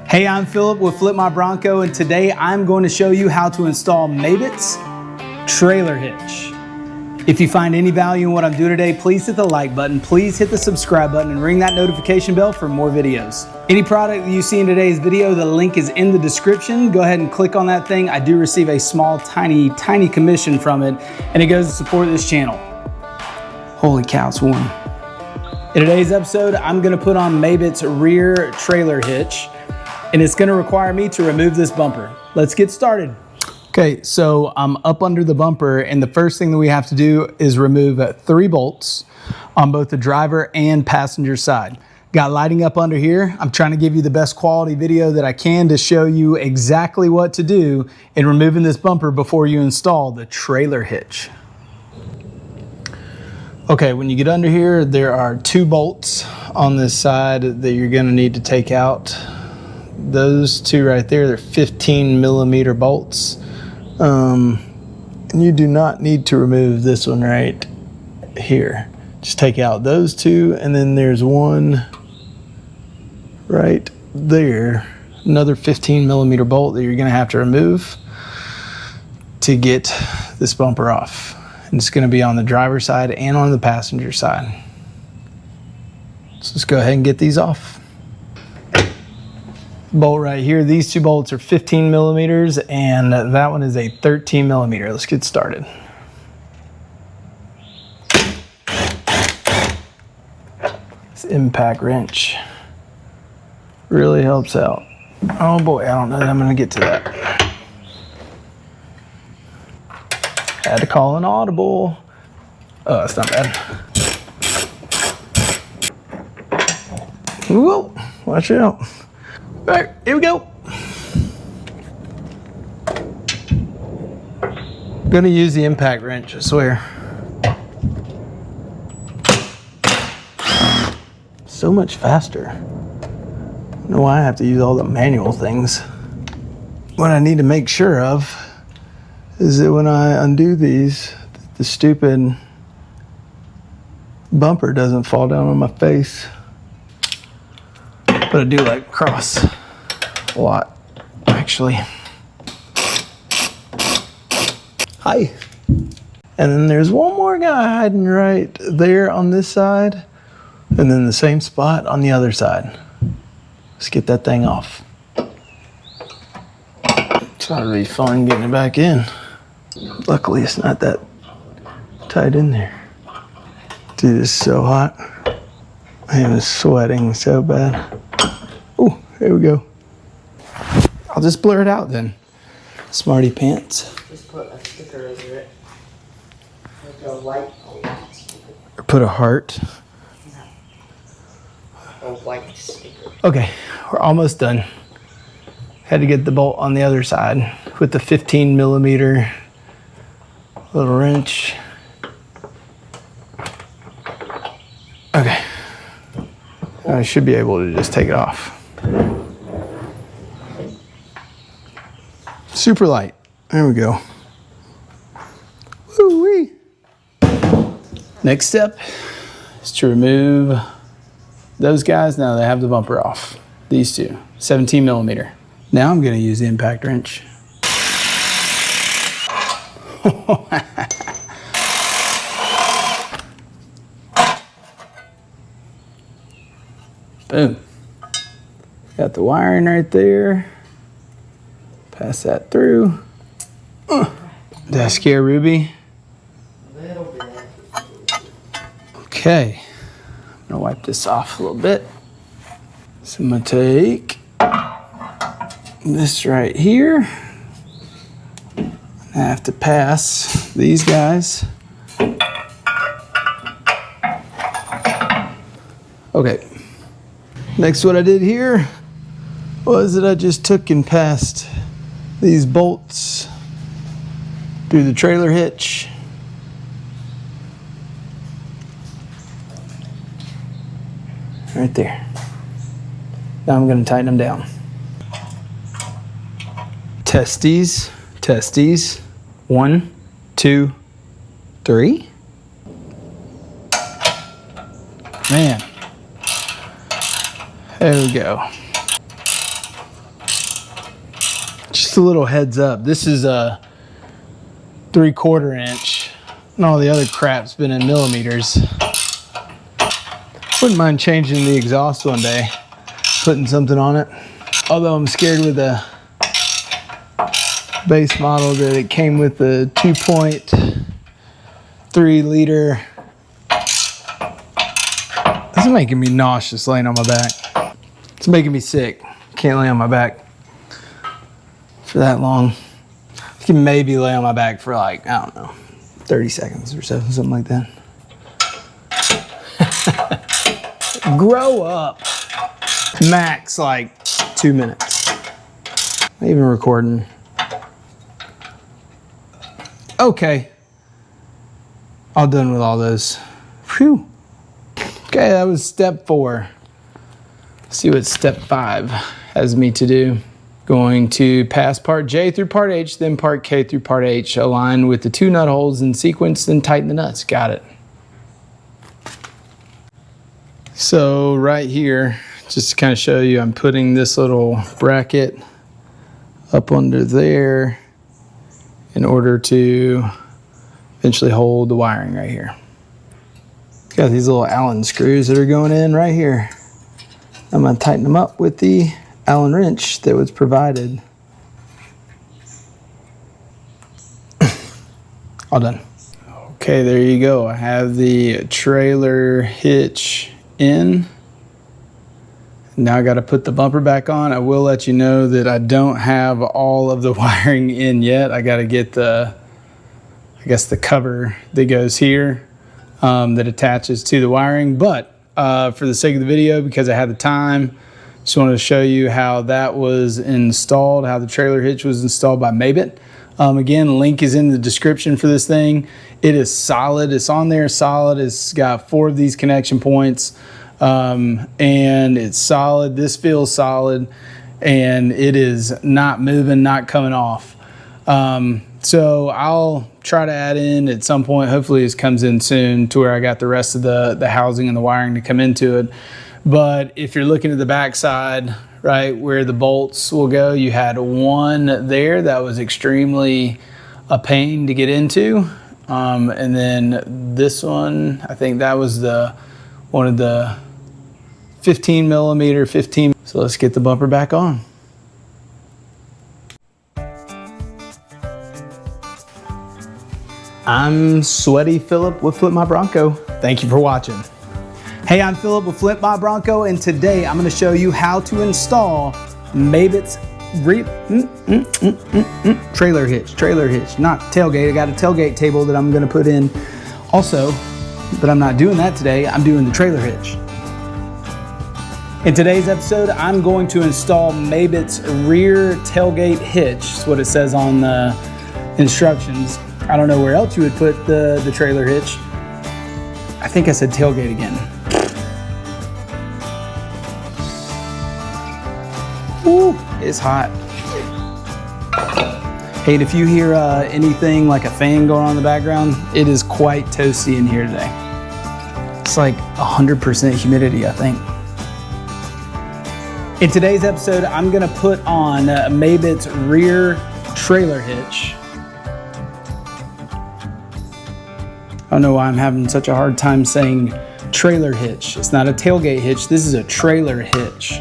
Hey, I'm Philip with Flip My Bronco, and today I'm going to show you how to install MABETT's Trailer Hitch. If you find any value in what I'm doing today, please hit the like button, please hit the subscribe button, and ring that notification bell for more videos. Any product that you see in today's video, the link is in the description. Go ahead and click on that thing. I do receive a small, tiny commission from it, and it goes to support this channel. Holy cow, it's warm. In today's episode, I'm gonna put on MABETT's rear trailer hitch, and it's gonna require me to remove this bumper. Let's get started. Okay, so I'm up under the bumper, and the first thing that we have to do is remove 3 bolts on both the driver and passenger side. Got lighting up under here. I'm trying to give you the best quality video that I can to show you exactly what to do in removing this bumper before you install the trailer hitch. Okay, when you get under here, there are 2 bolts on this side that you're gonna need to take out. Those 2 right there, they're 15mm bolts. And you do not need to remove this one right here. Just take out those 2, and then there's one right there, another 15mm bolt that you're gonna have to remove to get this bumper off. And it's gonna be on the driver's side and on the passenger side. So let's go ahead and get these off. Bolt right here, these 2 bolts are 15mm, and that one is a 13mm. Let's get started. This impact wrench really helps out. Oh boy, I don't know that I'm gonna get to that. Had to call an audible. Oh, that's not bad. Whoa, watch out. All right, here we go. I'm gonna use the impact wrench, I swear. So much faster. I don't know why I have to use all the manual things. What I need to make sure of is that when I undo these, the stupid bumper doesn't fall down on my face. But I do like cross a lot, actually. Hi. And then there's one more guy hiding right there on this side, and then the same spot on the other side. Let's get that thing off. It's ought to be fun getting it back in. Luckily, it's not that tight in there. Dude, it's so hot. I am sweating so bad. Oh, here we go. I'll just blur it out then. Smarty pants. Just put a sticker over it. Like a white sticker. Or put a heart. No. A white sticker. Okay, we're almost done. Had to get the bolt on the other side with the 15mm little wrench. Okay. I should be able to just take it off. Super light. There we go. Woo-wee. Next step is to remove those guys. Now they have the bumper off. These 2, 17mm. Now I'm going to use the impact wrench. Boom. Got the wiring right there. Pass that through. Did I scare Ruby? A little bit. Okay. I'm gonna wipe this off a little bit. So I'm gonna take this right here. I have to pass these guys. Okay. Next, what I did here was that I just took and passed these bolts through the trailer hitch. Right there. Now I'm going to tighten them down. Testes, testes. 1, 2, 3. Man. There we go. Just a little heads up. This is a 3/4 inch, and all the other crap's been in millimeters. Wouldn't mind changing the exhaust one day, putting something on it. Although I'm scared with the base model that it came with the 2.3 liter. This is making me nauseous laying on my back. It's making me sick. Can't lay on my back for that long. I can maybe lay on my back for like, I don't know, 30 seconds or so, something like that. Grow up. Max like 2 minutes. Not even recording. Okay. All done with all those. Phew. Okay, that was step 4. Let's see what step 5 has me to do. Going to pass part J through part H, then part K through part H. Align with the 2 nut holes in sequence, then tighten the nuts. Got it. So right here, just to kind of show you, I'm putting this little bracket up under there in order to eventually hold the wiring right here. Got these little Allen screws that are going in right here. I'm going to tighten them up with the Allen wrench that was provided. All done. Okay, there you go. I have the trailer hitch in. Now I got to put the bumper back on. I will let you know that I don't have all of the wiring in yet. I got to get the, I guess the cover that goes here that attaches to the wiring. But for the sake of the video, because I had the time, just wanted to show you how that was installed, how the trailer hitch was installed by MABETT. Again, link is in the description for this thing. It is solid. It's on there solid. It's got 4 of these connection points, and it's solid. This feels solid, and it is not moving, not coming off. So I'll try to add in at some point. Hopefully this comes in soon to where I got the rest of the housing and the wiring to come into it. But if you're looking at the back side, right, where the bolts will go, you had one there that was extremely a pain to get into. And then this one, I think that was one of the 15 millimeter. So let's get the bumper back on. I'm Sweaty Phillip with Flip My Bronco. Thank you for watching. Hey, I'm Phillip with Flip My Bronco, and today I'm going to show you how to install MABETT's trailer hitch, not tailgate. I got a tailgate table that I'm going to put in also, but I'm not doing that today. I'm doing the trailer hitch. In today's episode, I'm going to install MABETT's rear tailgate hitch. That's what it says on the instructions. I don't know where else you would put the trailer hitch. I think I said tailgate again. Ooh, it's hot. Hey, and if you hear anything like a fan going on in the background, it is quite toasty in here today. It's like 100% humidity, I think. In today's episode, I'm gonna put on MABETT's rear trailer hitch. I don't know why I'm having such a hard time saying trailer hitch. It's not a tailgate hitch, this is a trailer hitch.